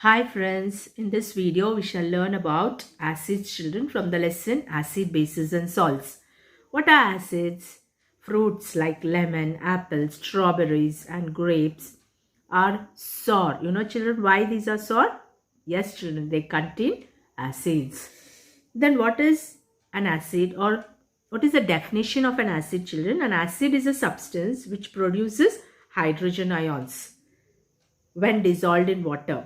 Hi friends, in this video we shall learn about acids children from the lesson acid, bases and salts. What are acids? Fruits like lemon, apple, strawberries and grapes are sour. You know children why these are sour? Yes children, they contain acids. Then what is an acid or what is the definition of an acid children? An acid is a substance which produces hydrogen ions when dissolved in water.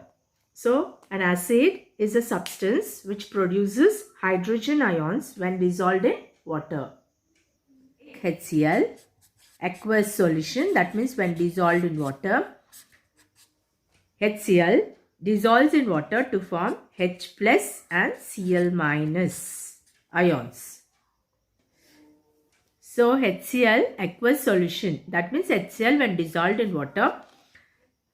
So, an acid is a substance which produces hydrogen ions when dissolved in water. HCl, aqueous solution, that means when dissolved in water, HCl dissolves in water to form H plus and Cl minus ions. So, HCl, aqueous solution, that means HCl when dissolved in water,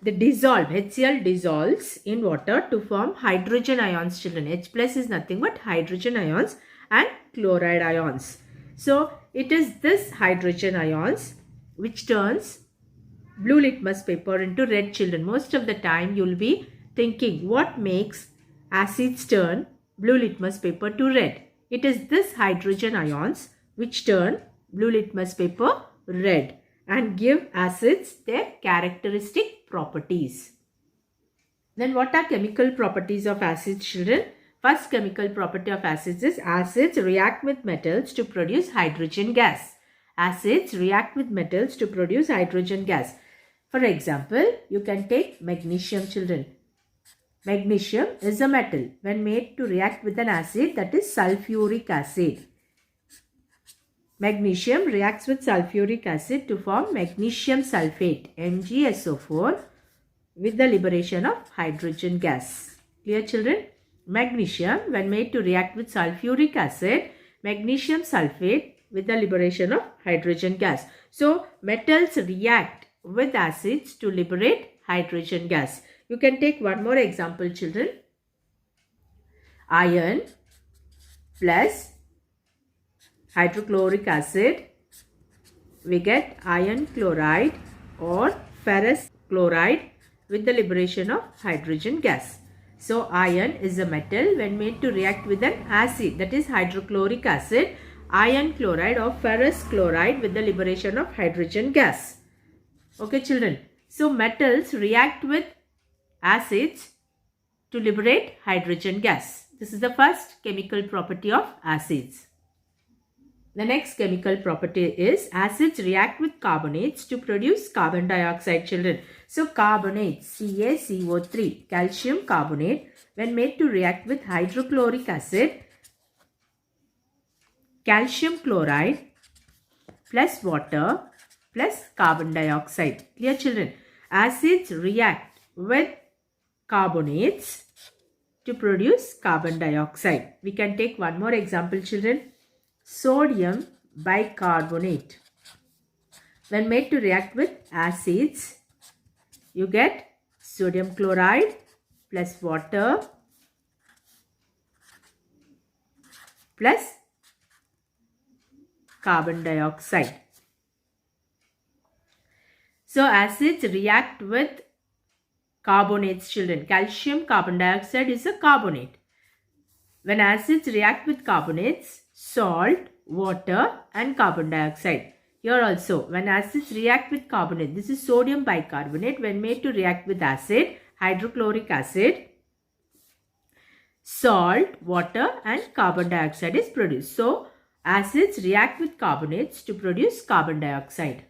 HCl dissolves in water to form hydrogen ions children. H plus is nothing but hydrogen ions and chloride ions. So it is this hydrogen ions which turns blue litmus paper into red children. Most of the time you will be thinking what makes acids turn blue litmus paper to red. It is this hydrogen ions which turn blue litmus paper red and give acids their characteristic properties. Then what are chemical properties of acids children? First chemical property of acids is acids react with metals to produce hydrogen gas. Acids react with metals to produce hydrogen gas. For example, you can take magnesium children. Magnesium is a metal when made to react with an acid, that is sulfuric acid. Magnesium reacts with sulfuric acid to form magnesium sulfate, MgSO4, with the liberation of hydrogen gas. Clear children? Magnesium, when made to react with sulfuric acid, magnesium sulfate with the liberation of hydrogen gas. So, metals react with acids to liberate hydrogen gas. You can take one more example children. Iron plus hydrochloric acid, we get iron chloride or ferrous chloride with the liberation of hydrogen gas. So, iron is a metal when made to react with an acid, that is hydrochloric acid, iron chloride or ferrous chloride with the liberation of hydrogen gas. Okay children. So, metals react with acids to liberate hydrogen gas. This is the first chemical property of acids. The next chemical property is acids react with carbonates to produce carbon dioxide children. So carbonates, CaCO3, calcium carbonate, when made to react with hydrochloric acid, calcium chloride plus water plus carbon dioxide. Clear children? Acids react with carbonates to produce carbon dioxide. We can take one more example children. Sodium bicarbonate. When made to react with acids, you get sodium chloride plus water plus carbon dioxide. So, acids react with carbonates children. Calcium carbon dioxide is a carbonate. When acids react with carbonates, salt, water and carbon dioxide. Here also, when acids react with carbonate, this is sodium bicarbonate. When made to react with acid, hydrochloric acid, salt, water and carbon dioxide is produced. So, acids react with carbonates to produce carbon dioxide.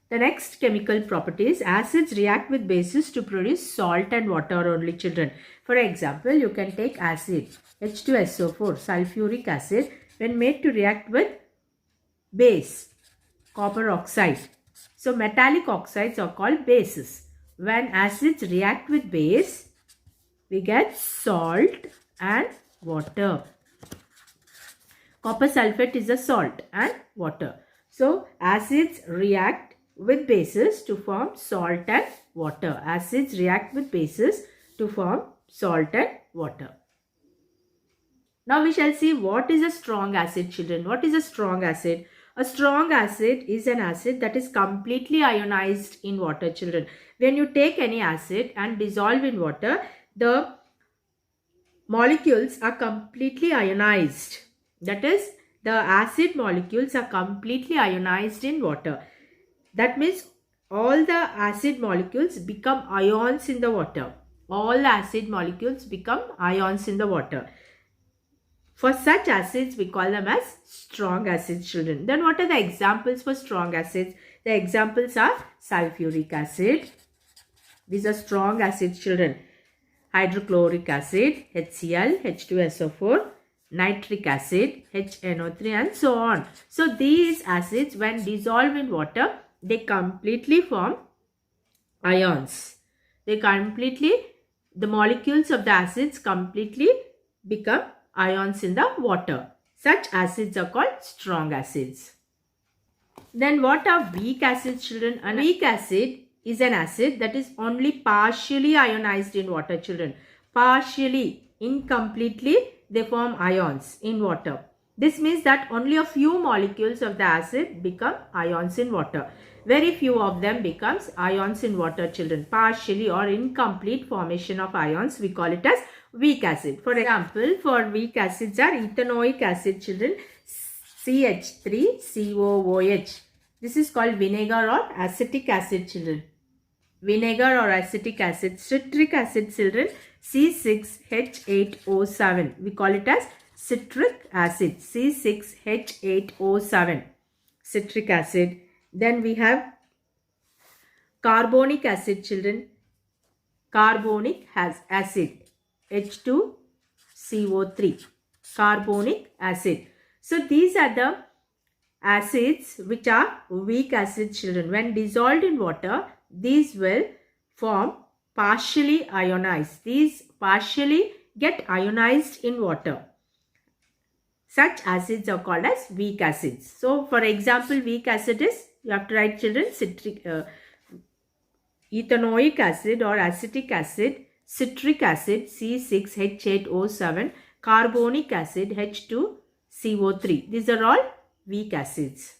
The next chemical property is acids react with bases to produce salt and water only children. For example, you can take acid H2SO4 sulfuric acid when made to react with base copper oxide. So metallic oxides are called bases. When acids react with base, we get salt and water. Copper sulfate is a salt and water. So acids react with bases to form salt and water. Acids react with bases to form salt and water. Now we shall see what is a strong acid children. What is a strong acid? A strong acid is an acid that is completely ionized in water, children. When you take any acid and dissolve in water, the molecules are completely ionized. That is, the acid molecules are completely ionized in water. That means all the acid molecules become ions in the water. All acid molecules become ions in the water. For such acids, we call them as strong acids, children. Then what are the examples for strong acids? The examples are sulfuric acid. These are strong acids, children. Hydrochloric acid, HCl, H2SO4, nitric acid, HNO3, and so on. So these acids, when dissolved in water, they completely form ions. The molecules of the acids completely become ions in the water. Such acids are called strong acids. Then what are weak acids, children? A weak acid is an acid that is only partially ionized in water, children. Partially, incompletely, they form ions in water. This means that only a few molecules of the acid become ions in water. Very few of them becomes ions in water, children. Partially or incomplete formation of ions, we call it as weak acid. For example, for weak acids are ethanoic acid, children, CH3COOH. This is called vinegar or acetic acid, children. Vinegar or acetic acid. Citric acid, children, C6H8O7. We call it as citric acid, C6H8O7. Citric acid. Then we have carbonic acid, children. Carbonic acid, H2CO3. Carbonic acid. So these are the acids which are weak acids, children. When dissolved in water, these will form partially ionized. These partially get ionized in water. Such acids are called as weak acids. So for example, weak acid is, you have to write, children, ethanoic acid or acetic acid, citric acid, C6H8O7, carbonic acid, H2CO3. These are all weak acids.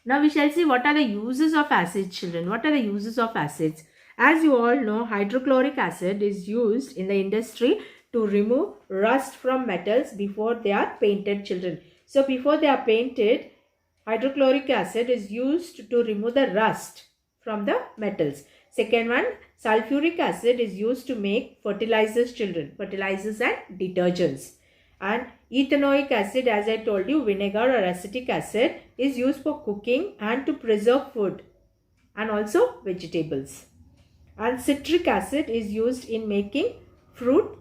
Now we shall see what are the uses of acids, children. What are the uses of acids? As you all know, hydrochloric acid is used in the industry to remove rust from metals before they are painted, children. So before they are painted, hydrochloric acid is used to remove the rust from the metals. Second one, sulfuric acid is used to make fertilizers, children. Fertilizers and detergents. And ethanoic acid, as I told you, vinegar or acetic acid, is used for cooking and to preserve food and also vegetables. And citric acid is used in making fruit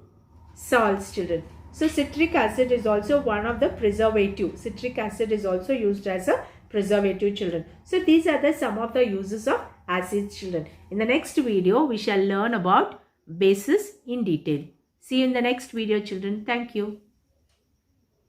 salts, children. So citric acid is also one of the preservative. Citric acid is also used as a preservative, children. So these are some of the uses of acids, children. In the next video, we shall learn about bases in detail. See you in the next video, children. Thank you.